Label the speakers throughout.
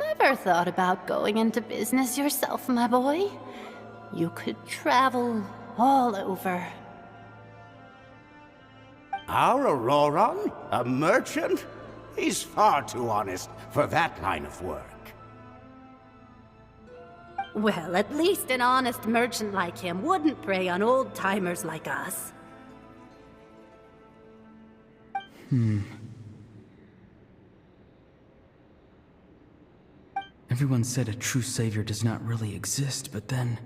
Speaker 1: Never thought about going into business yourself, my boy? You could travel all over.
Speaker 2: Our Auroron? A merchant? He's far too honest for that line of work.
Speaker 1: Well, at least an honest merchant like him wouldn't prey on old-timers like us.
Speaker 3: Everyone said a true savior does not really exist, but then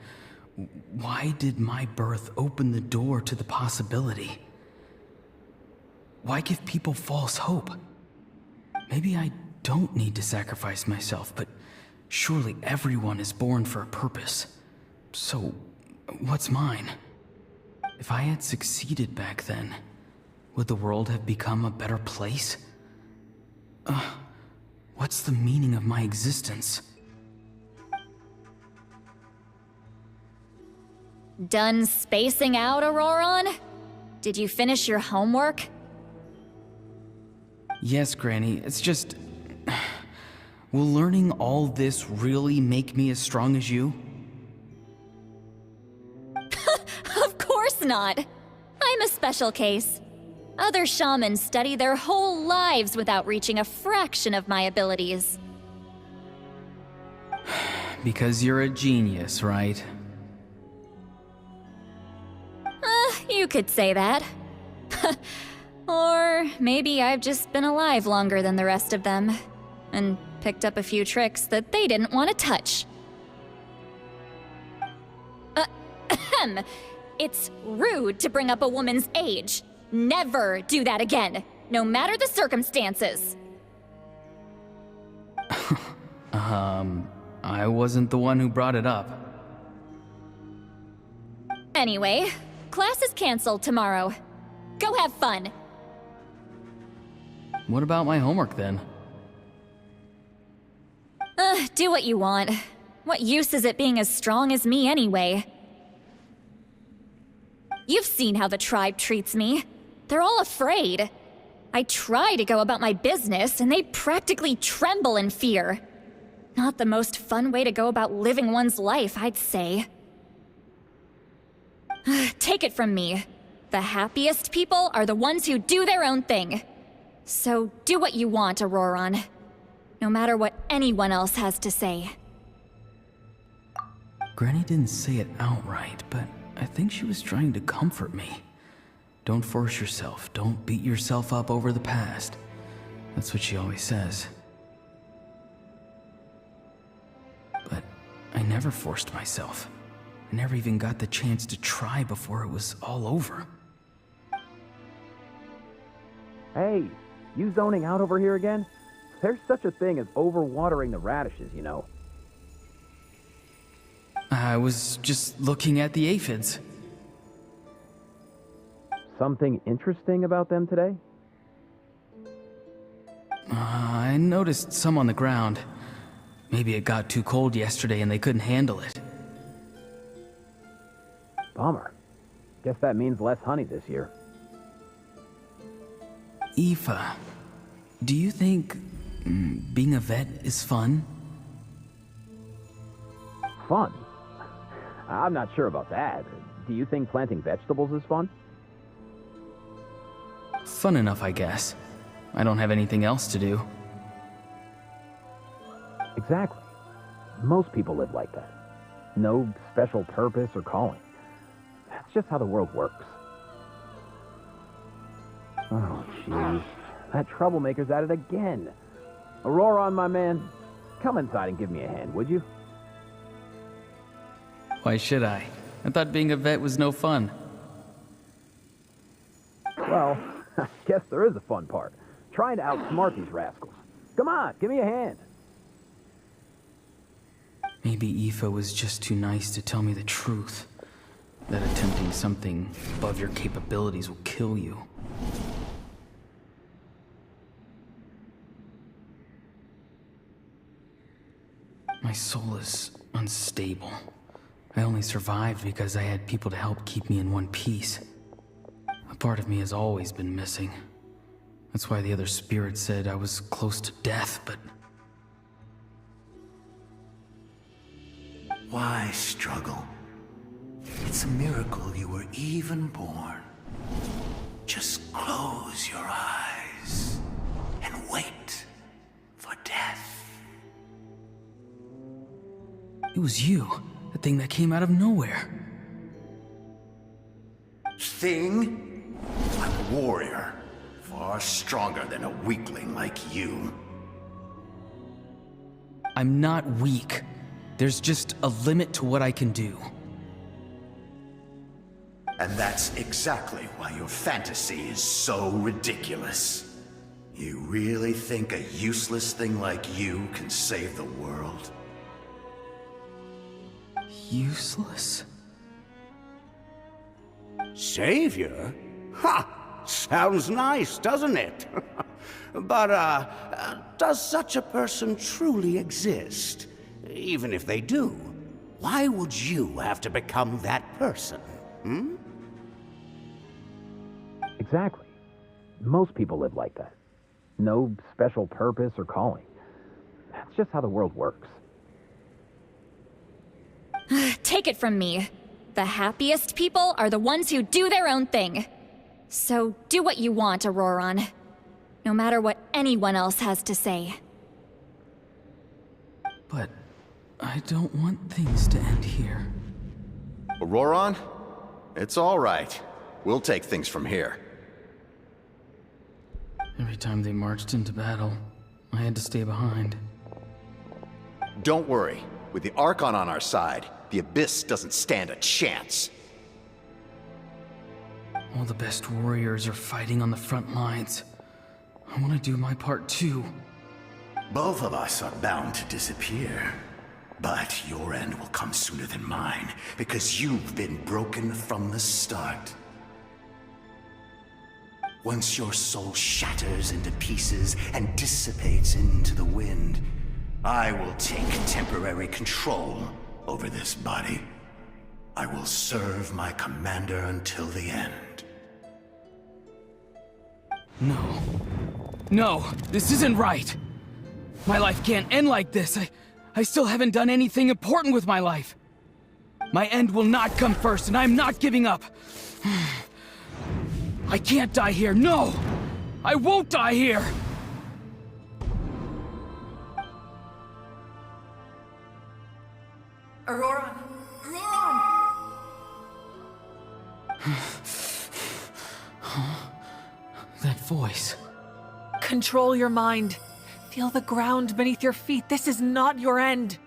Speaker 3: why did my birth open the door to the possibility? Why give people false hope? Maybe I don't need to sacrifice myself, but surely everyone is born for a purpose. So, what's mine? If I had succeeded back then, would the world have become a better place? What's the meaning of my existence?
Speaker 4: Done spacing out, Auroron? Did you finish your homework?
Speaker 3: Yes, Granny, it's just... Will learning all this really make me as strong as you?
Speaker 4: Of course not! I'm a special case. Other shamans study their whole lives without reaching a fraction of my abilities.
Speaker 3: Because you're a genius, right?
Speaker 4: You could say that. Or maybe I've just been alive longer than the rest of them, and picked up a few tricks that they didn't want to touch. It's rude to bring up a woman's age. Never do that again, no matter the circumstances.
Speaker 3: I wasn't the one who brought it up.
Speaker 4: Anyway, class is canceled tomorrow. Go have fun.
Speaker 3: What about my homework then?
Speaker 4: Do what you want. What use is it being as strong as me anyway? You've seen how the tribe treats me. They're all afraid. I try to go about my business, and they practically tremble in fear. Not the most fun way to go about living one's life, I'd say. Take it from me. The happiest people are the ones who do their own thing. So do what you want, Auroron. No matter what anyone else has to say.
Speaker 3: Granny didn't say it outright, but I think she was trying to comfort me. Don't force yourself. Don't beat yourself up over the past. That's what she always says. But I never forced myself. I never even got the chance to try before it was all over.
Speaker 5: Hey, you zoning out over here again? There's such a thing as overwatering the radishes, you know.
Speaker 3: I was just looking at the aphids.
Speaker 5: Something interesting about them today?
Speaker 3: I noticed some on the ground. Maybe it got too cold yesterday and they couldn't handle it.
Speaker 5: Bummer. Guess that means less honey this year.
Speaker 3: Aoife, do you think being a vet is fun?
Speaker 5: Fun? I'm not sure about that. Do you think planting vegetables is fun?
Speaker 3: Fun enough, I guess. I don't have anything else to do.
Speaker 5: Exactly. Most people live like that. No special purpose or calling. That's just how the world works. Oh, jeez. That troublemaker's at it again. Auroron, my man, come inside and give me a hand, would you?
Speaker 3: Why should I? I thought being a vet was no fun.
Speaker 5: Well, I guess there is a fun part. Trying to outsmart these rascals. Come on, give me a hand.
Speaker 3: Maybe Aoife was just too nice to tell me the truth. That attempting something above your capabilities will kill you. My soul is unstable. I only survived because I had people to help keep me in one piece. A part of me has always been missing. That's why the other spirit said I was close to death, but...
Speaker 6: Why struggle? It's a miracle you were even born. Just close your eyes and wait for death.
Speaker 3: It was you, the thing that came out of nowhere.
Speaker 6: Thing? I'm a warrior, far stronger than a weakling like you.
Speaker 3: I'm not weak. There's just a limit to what I can do.
Speaker 6: And that's exactly why your fantasy is so ridiculous. You really think a useless thing like you can save the world?
Speaker 3: Useless?
Speaker 2: Savior? Ha! Sounds nice, doesn't it? But, does such a person truly exist? Even if they do, why would you have to become that person? Hmm?
Speaker 5: Exactly. Most people live like that. No special purpose or calling. That's just how the world works.
Speaker 4: Take it from me. The happiest people are the ones who do their own thing. So do what you want, Auroron. No matter what anyone else has to say.
Speaker 3: But I don't want things to end here.
Speaker 7: Auroron? It's all right. We'll take things from here.
Speaker 3: Every time they marched into battle, I had to stay behind.
Speaker 7: Don't worry. With the Archon on our side, the Abyss doesn't stand a chance.
Speaker 3: All the best warriors are fighting on the front lines. I want to do my part too.
Speaker 6: Both of us are bound to disappear. But your end will come sooner than mine, because you've been broken from the start. Once your soul shatters into pieces and dissipates into the wind, I will take temporary control over this body. I will serve my commander until the end.
Speaker 3: No. No, this isn't right. My life can't end like this. I still haven't done anything important with my life. My end will not come first, and I'm not giving up. I can't die here, no! I won't die here!
Speaker 8: Auroron! Auroron!
Speaker 3: That voice.
Speaker 8: Control your mind. Feel the ground beneath your feet. This is not your end.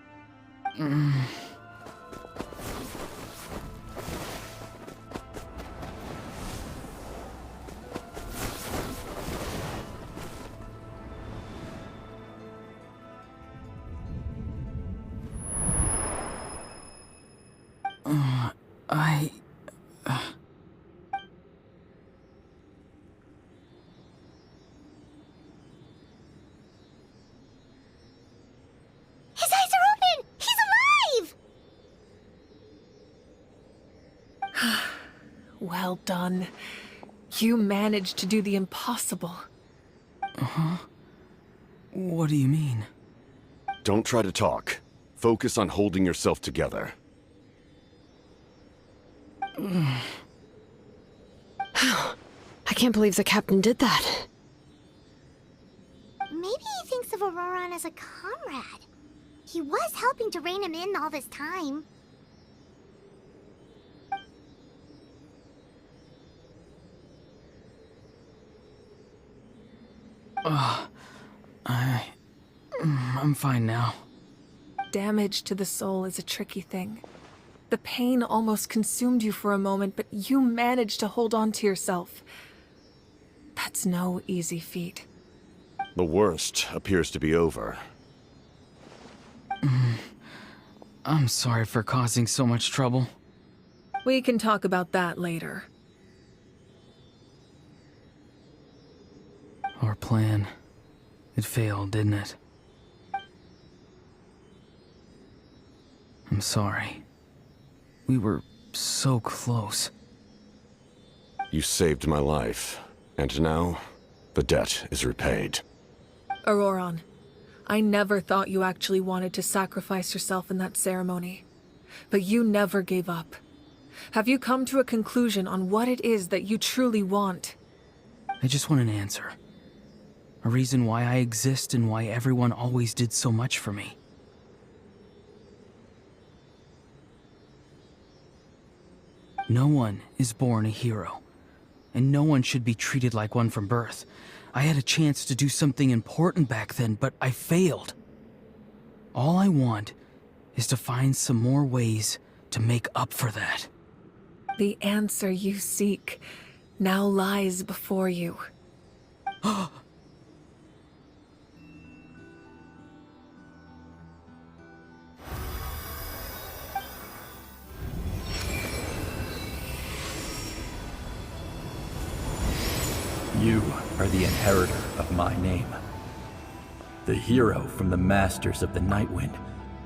Speaker 9: His eyes are open! He's alive!
Speaker 8: Well done. You managed to do the impossible.
Speaker 3: What do you mean?
Speaker 10: Don't try to talk. Focus on holding yourself together.
Speaker 11: I can't believe the captain did that.
Speaker 9: Maybe he thinks of Auroron as a comrade. He was helping to rein him in all this time.
Speaker 3: I'm fine now.
Speaker 8: Damage to the soul is a tricky thing. The pain almost consumed you for a moment, but you managed to hold on to yourself. That's no easy feat.
Speaker 10: The worst appears to be over.
Speaker 3: I'm sorry for causing so much trouble.
Speaker 8: We can talk about that later.
Speaker 3: Our plan. It failed, didn't it? I'm sorry. We were so close.
Speaker 10: You saved my life, and now the debt is repaid.
Speaker 8: Auroron, I never thought you actually wanted to sacrifice yourself in that ceremony. but you never gave up. Have you come to a conclusion on what it is that you truly want?
Speaker 3: I just want an answer. A reason why I exist and why everyone always did so much for me. No one is born a hero, and no one should be treated like one from birth. I had a chance to do something important back then, but I failed. All I want is to find some more ways to make up for that.
Speaker 8: The answer you seek now lies before you.
Speaker 12: You are the inheritor of my name. The hero from the masters of the Nightwind,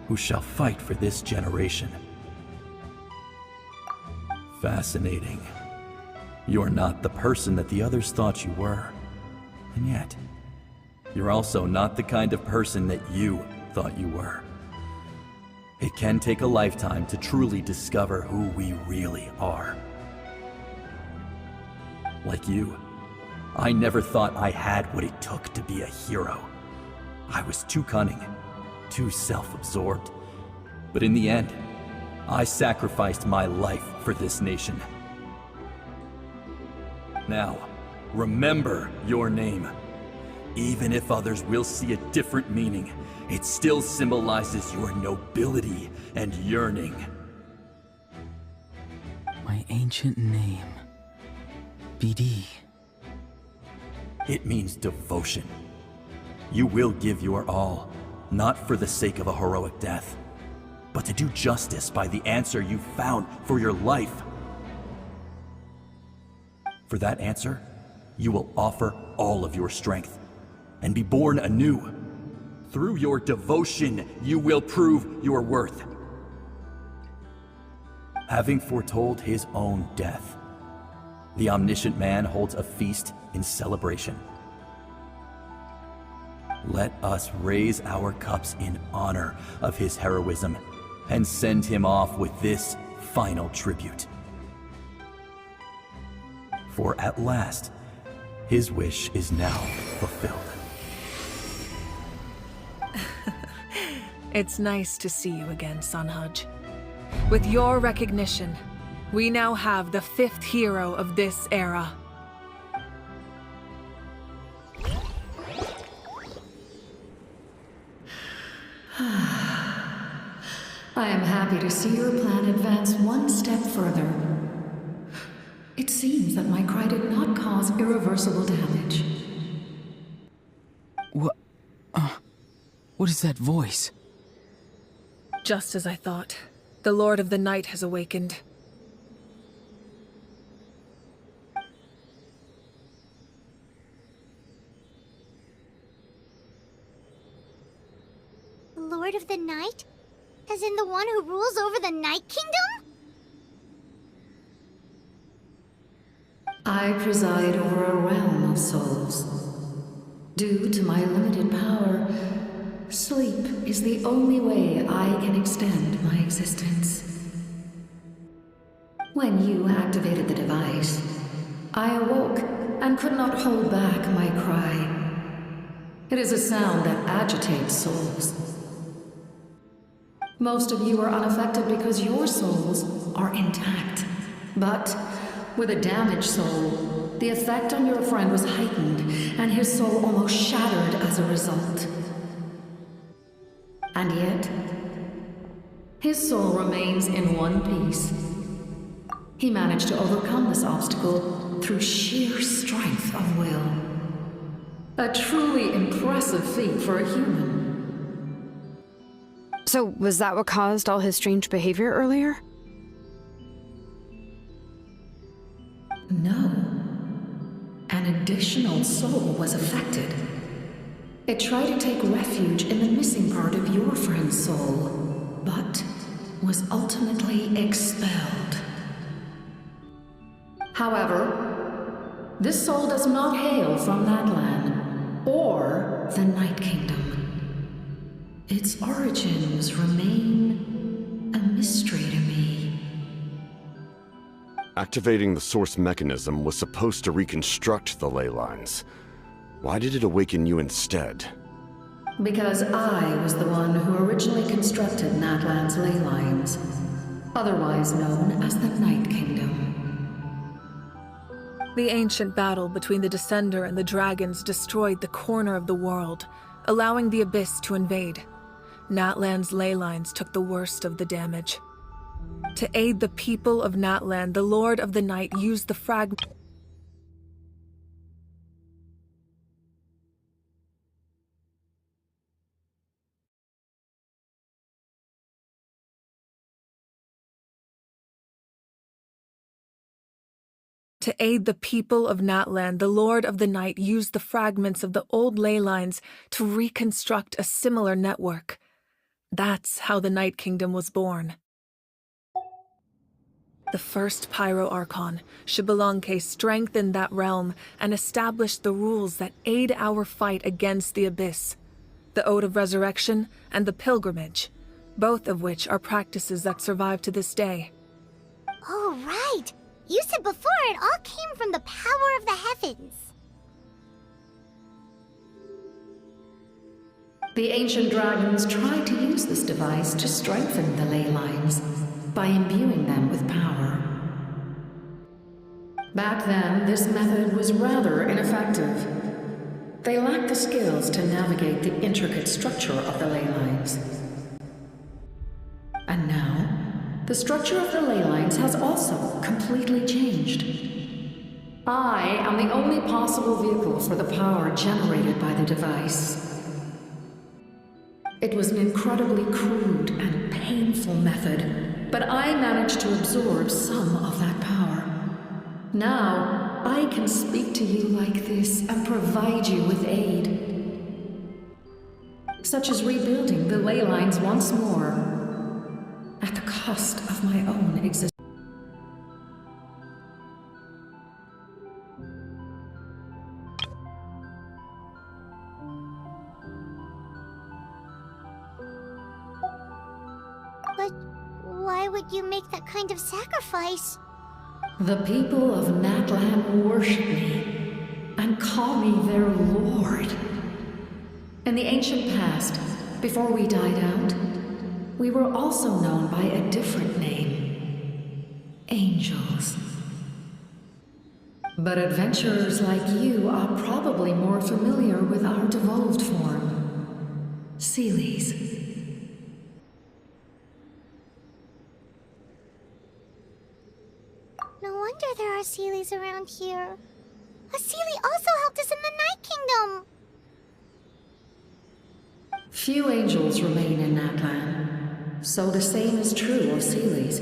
Speaker 12: who shall fight for this generation. Fascinating. You're not the person that the others thought you were. And yet, you're also not the kind of person that you thought you were. It can take a lifetime to truly discover who we really are. Like you, I never thought I had what it took to be a hero. I was too cunning, too self-absorbed. But in the end, I sacrificed my life for this nation. Now, remember your name. Even if others will see a different meaning, it still symbolizes your nobility and yearning.
Speaker 3: My ancient name. BD.
Speaker 12: It means devotion. You will give your all, not for the sake of a heroic death, but to do justice by the answer you found for your life. For that answer, you will offer all of your strength and be born anew. Through your devotion, you will prove your worth. Having foretold his own death, the omniscient man holds a feast in celebration. Let us raise our cups in honor of his heroism and send him off with this final tribute. For at last, his wish is now fulfilled.
Speaker 8: It's nice to see you again, Sunhudge. With your recognition, we now have the 5th hero of this era.
Speaker 13: I am happy to see your plan advance one step further. It seems that my cry did not cause irreversible damage.
Speaker 3: What is that voice?
Speaker 8: Just as I thought. The Lord of the Night has awakened.
Speaker 9: The Lord of the Night? As in the one who rules over the Night Kingdom?
Speaker 13: I preside over a realm of souls. Due to my limited power, sleep is the only way I can extend my existence. When you activated the device, I awoke and could not hold back my cry. It is a sound that agitates souls. Most of you are unaffected because your souls are intact. But with a damaged soul, the effect on your friend was heightened, and his soul almost shattered as a result. And yet, his soul remains in one piece. He managed to overcome this obstacle through sheer strength of will. A truly impressive feat for a human.
Speaker 11: So, was that what caused all his strange behavior earlier?
Speaker 13: No. An additional soul was affected. It tried to take refuge in the missing part of your friend's soul, but was ultimately expelled. However, this soul does not hail from that land, or the Night Kingdom. Its origins remain a mystery
Speaker 10: Activating the source mechanism was supposed to reconstruct the ley lines. Why did it awaken you instead?
Speaker 13: Because I was the one who originally constructed Natlan's ley lines, otherwise known as the Night Kingdom.
Speaker 8: The ancient battle between the Descender and the dragons destroyed the corner of the world, allowing the Abyss to invade. Natlan's ley lines took the worst of the damage. To aid the people of Natlan, the Lord of the Night used the fragment. To aid the people of Natlan, the Lord of the Night used the fragments of the old ley lines to reconstruct a similar network. That's how the Night Kingdom was born. The first Pyro Archon, Xbalanque, strengthened that realm and established the rules that aid our fight against the Abyss. The Ode of Resurrection and the Pilgrimage, both of which are practices that survive to this day.
Speaker 9: Oh, right! You said before it all came from the power of the heavens.
Speaker 13: The ancient dragons tried to use this device to strengthen the ley lines by imbuing them with power. Back then, this method was rather ineffective. They lacked the skills to navigate the intricate structure of the ley lines. And now, the structure of the ley lines has also completely changed. I am the only possible vehicle for the power generated by the device. It was an incredibly crude and painful method, but I managed to absorb some of that power. Now, I can speak to you like this and provide you with aid, such as rebuilding the ley lines once more, at the cost of my own existence.
Speaker 9: But why would you make that kind of sacrifice?
Speaker 13: The people of Natlan worship me and call me their lord. In the ancient past, before we died out, we were also known by a different name: angels. But adventurers like you are probably more familiar with our devolved form, Seelies.
Speaker 9: No wonder there are Seelies around here. A Seelie also helped us in the Night Kingdom!
Speaker 13: Few angels remain in Natlan, so the same is true of Seelies.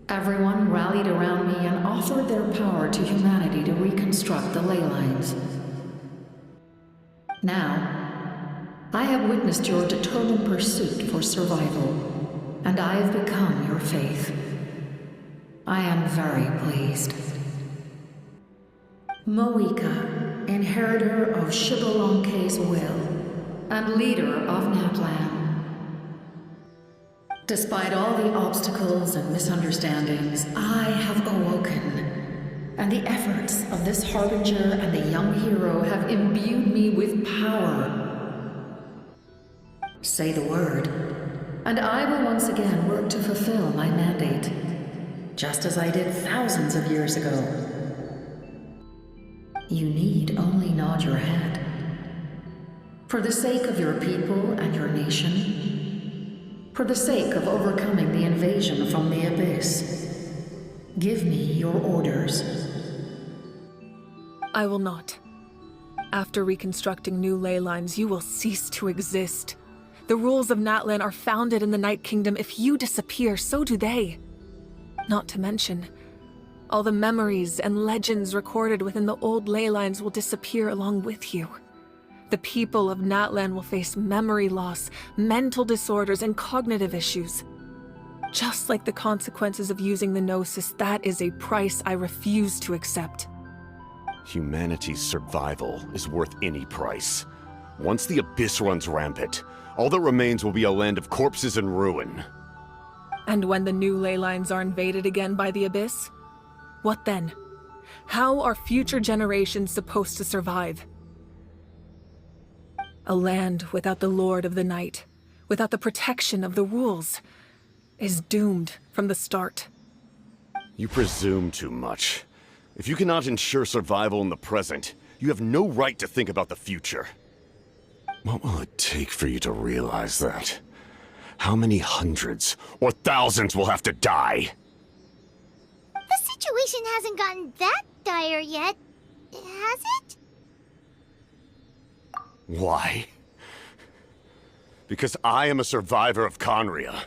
Speaker 13: Everyone rallied around me and offered their power to humanity to reconstruct the ley lines. Now, I have witnessed your determined pursuit for survival, and I have become your faith. I am very pleased. Moika, inheritor of Xbalanque's will, and leader of Natlan. Despite all the obstacles and misunderstandings, I have awoken, and the efforts of this harbinger and the young hero have imbued me with power. Say the word, and I will once again work to fulfill my mandate, just as I did thousands of years ago. You need only nod your head. For the sake of your people and your nation, for the sake of overcoming the invasion from the Abyss, give me your orders.
Speaker 8: I will not. After reconstructing new ley lines, you will cease to exist. The rules of Natlan are founded in the Night Kingdom. If you disappear, so do they. Not to mention, all the memories and legends recorded within the old ley lines will disappear along with you. The people of Natlan will face memory loss, mental disorders, and cognitive issues. Just like the consequences of using the Gnosis, that is a price I refuse to accept.
Speaker 10: Humanity's survival is worth any price. Once the Abyss runs rampant, all that remains will be a land of corpses and ruin.
Speaker 8: And when the new ley lines are invaded again by the Abyss, What then? How are future generations supposed to survive? A land without the Lord of the Night, without the protection of the rules, is doomed from the start.
Speaker 10: You presume too much. If you cannot ensure survival in the present, you have no right to think about the future. What will it take for you to realize that? How many hundreds or thousands will have to die?
Speaker 9: The situation hasn't gotten that dire yet, has it?
Speaker 10: Why? Because I am a survivor of Conria.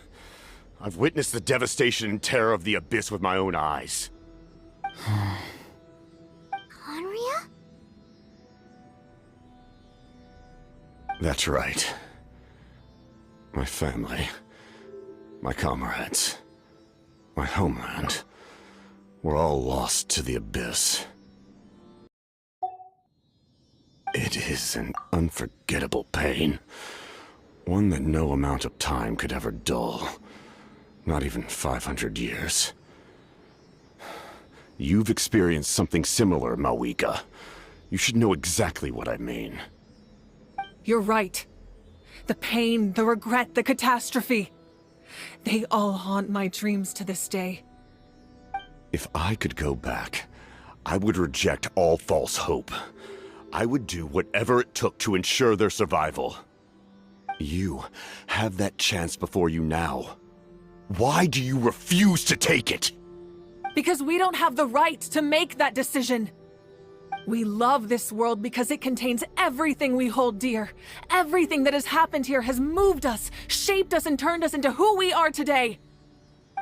Speaker 10: I've witnessed the devastation and terror of the Abyss with my own eyes.
Speaker 9: Conria?
Speaker 10: That's right. My family, my comrades, my homeland, were all lost to the Abyss. It is an unforgettable pain. One that no amount of time could ever dull. Not even 500 years. You've experienced something similar, Mawika. You should know exactly what I mean.
Speaker 8: You're right. The pain, the regret, the catastrophe. They all haunt my dreams to this day.
Speaker 10: If I could go back, I would reject all false hope. I would do whatever it took to ensure their survival. You have that chance before you now. Why do you refuse to take it?
Speaker 8: Because we don't have the right to make that decision. We love this world because it contains everything we hold dear. Everything that has happened here has moved us, shaped us, and turned us into who we are today.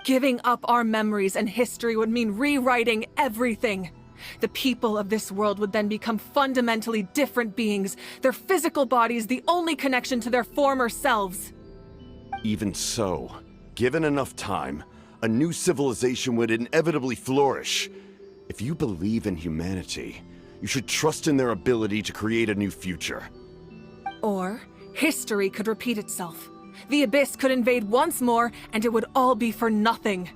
Speaker 8: Giving up our memories and history would mean rewriting everything. The people of this world would then become fundamentally different beings, their physical bodies the only connection to their former selves.
Speaker 10: Even so, given enough time, a new civilization would inevitably flourish. If you believe in humanity, you should trust in their ability to create a new future.
Speaker 8: Or, history could repeat itself. The Abyss could invade once more, and it would all be for nothing.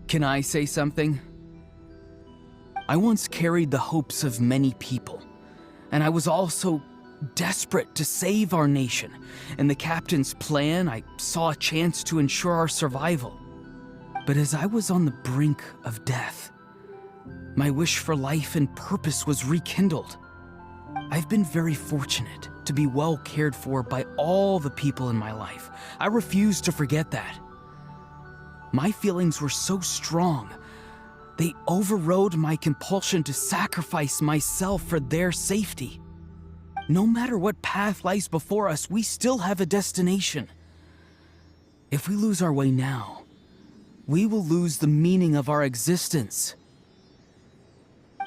Speaker 3: Can I say something? I once carried the hopes of many people, and I was also desperate to save our nation. In the captain's plan, I saw a chance to ensure our survival. But as I was on the brink of death, my wish for life and purpose was rekindled. I've been very fortunate to be well cared for by all the people in my life. I refuse to forget that. My feelings were so strong, they overrode my compulsion to sacrifice myself for their safety. No matter what path lies before us, we still have a destination. If we lose our way now, we will lose the meaning of our existence.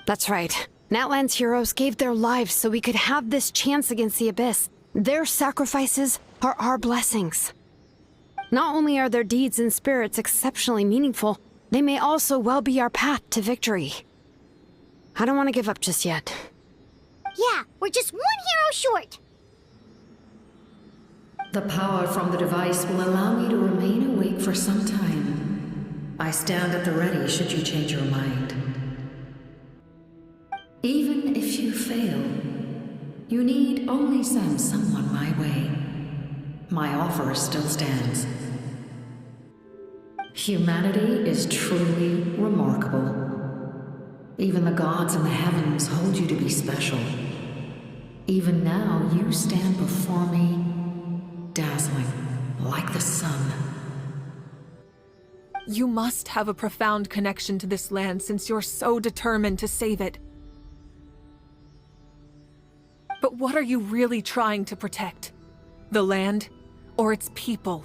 Speaker 11: That's right. Natlan's heroes gave their lives so we could have this chance against the Abyss. Their sacrifices are our blessings. Not only are their deeds and spirits exceptionally meaningful, they may also well be our path to victory. I don't want to give up just yet.
Speaker 9: Yeah, we're just one hero short.
Speaker 13: The power from the device will allow me to remain awake for some time. I stand at the ready should you change your mind. Even if you fail, you need only send someone my way. My offer still stands. Humanity is truly remarkable. Even the gods in the heavens hold you to be special. Even now, you stand before me, dazzling like the sun.
Speaker 8: You must have a profound connection to this land since you're so determined to save it. But what are you really trying to protect? The land or its people?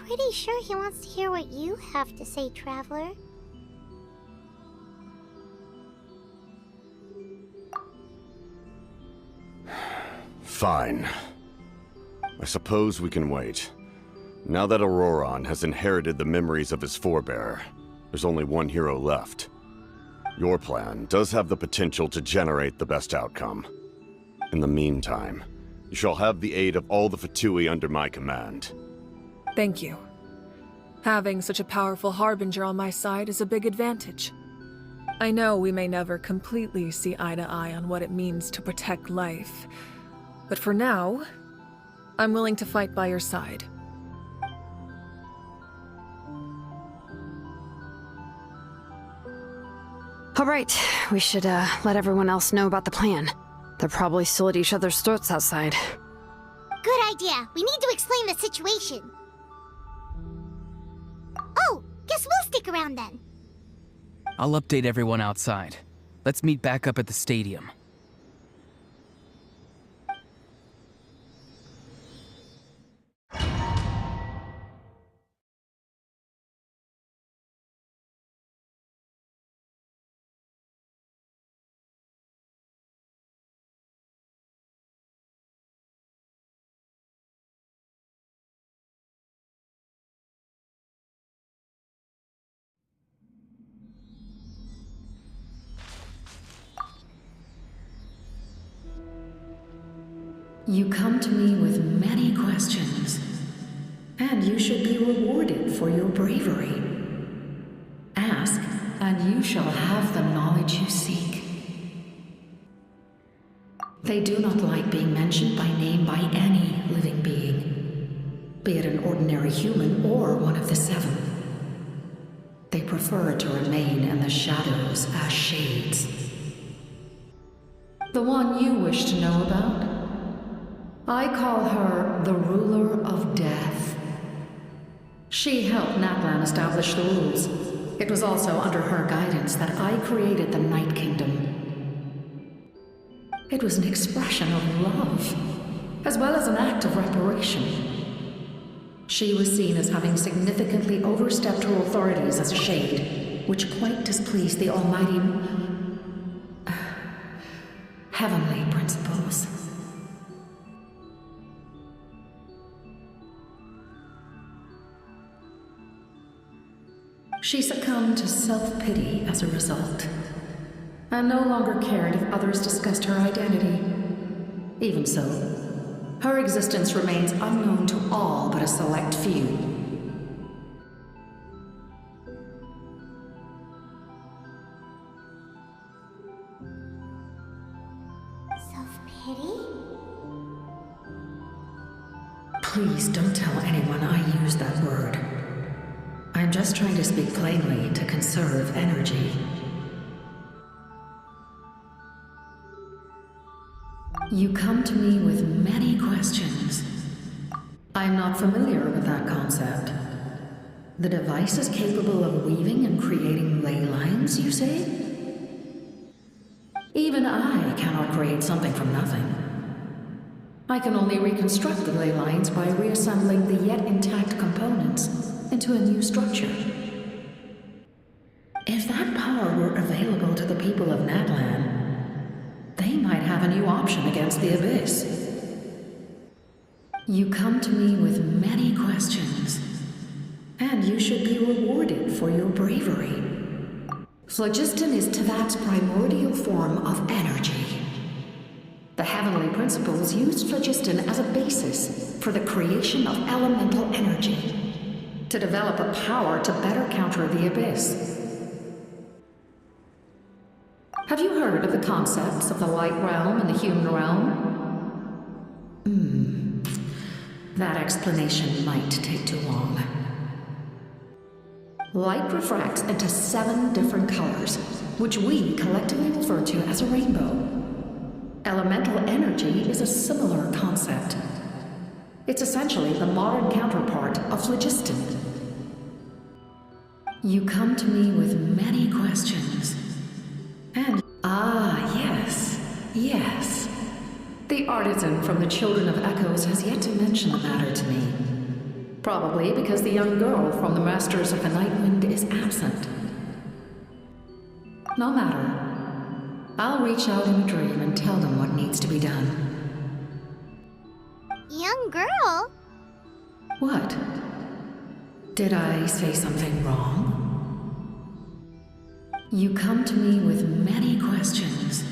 Speaker 9: Pretty sure he wants to hear what you have to say, Traveler.
Speaker 10: Fine. I suppose we can wait. Now that Auroran has inherited the memories of his forebearer, there's only one hero left. Your plan does have the potential to generate the best outcome. In the meantime, you shall have the aid of all the Fatui under my command.
Speaker 8: Thank you. Having such a powerful harbinger on my side is a big advantage. I know we may never completely see eye to eye on what it means to protect life, but for now, I'm willing to fight by your side.
Speaker 11: All right, we should let everyone else know about the plan. They're probably still at each other's throats outside.
Speaker 9: Good idea. We need to explain the situation. Oh, guess we'll stick around then.
Speaker 3: I'll update everyone outside. Let's meet back up at the stadium.
Speaker 13: You come to me with many questions, and you should be rewarded for your bravery. Ask, and you shall have the knowledge you seek. They do not like being mentioned by name by any living being, be it an ordinary human or one of the seven. They prefer to remain in the shadows as shades. The one you wish to know about? I call her the ruler of death. She helped Natlan establish the rules. It was also under her guidance that I created the Night Kingdom. It was an expression of love, as well as an act of reparation. She was seen as having significantly overstepped her authorities as a shade, which quite displeased the almighty heavenly principles. She succumbed to self-pity as a result, and no longer cared if others discussed her identity. Even so, her existence remains unknown to all but a select few.
Speaker 9: Self-pity?
Speaker 13: Please don't tell anyone I used that word. I'm just trying to speak plainly to conserve energy. You come to me with many questions. I'm not familiar with that concept. The device is capable of weaving and creating ley lines, you say? Even I cannot create something from nothing. I can only reconstruct the ley lines by reassembling the yet intact components into a new structure. If that power were available to the people of Natlan, they might have a new option against the Abyss. You come to me with many questions, and you should be rewarded for your bravery. Phlogiston is Teyvat's primordial form of energy. The heavenly principles used phlogiston as a basis for the creation of elemental energy, to develop a power to better counter the Abyss. Have you heard of the concepts of the light realm and the human realm? That explanation might take too long. Light refracts into 7 different colors, which we collectively refer to as a rainbow. Elemental energy is a similar concept. It's essentially the modern counterpart of phlogiston. You come to me with many questions. And yes. The artisan from the Children of Echoes has yet to mention the matter to me. Probably because the young girl from the Masters of the Night Wind is absent. No matter. I'll reach out in a dream and tell them what needs to be done.
Speaker 9: Young girl?
Speaker 13: What? Did I say something wrong? You come to me with many questions.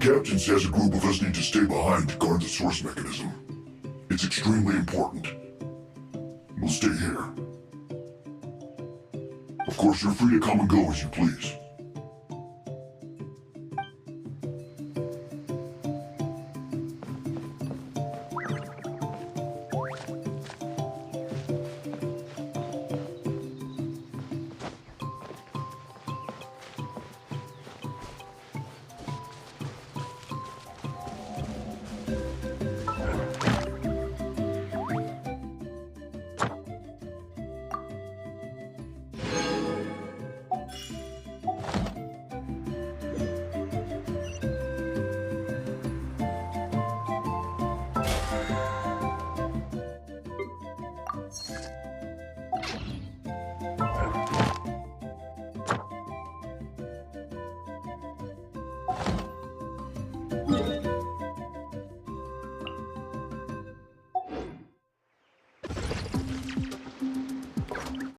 Speaker 14: captain says a group of us need to stay behind to guard the source mechanism. It's extremely important. We'll stay here. Of course, you're free to come and go as you please.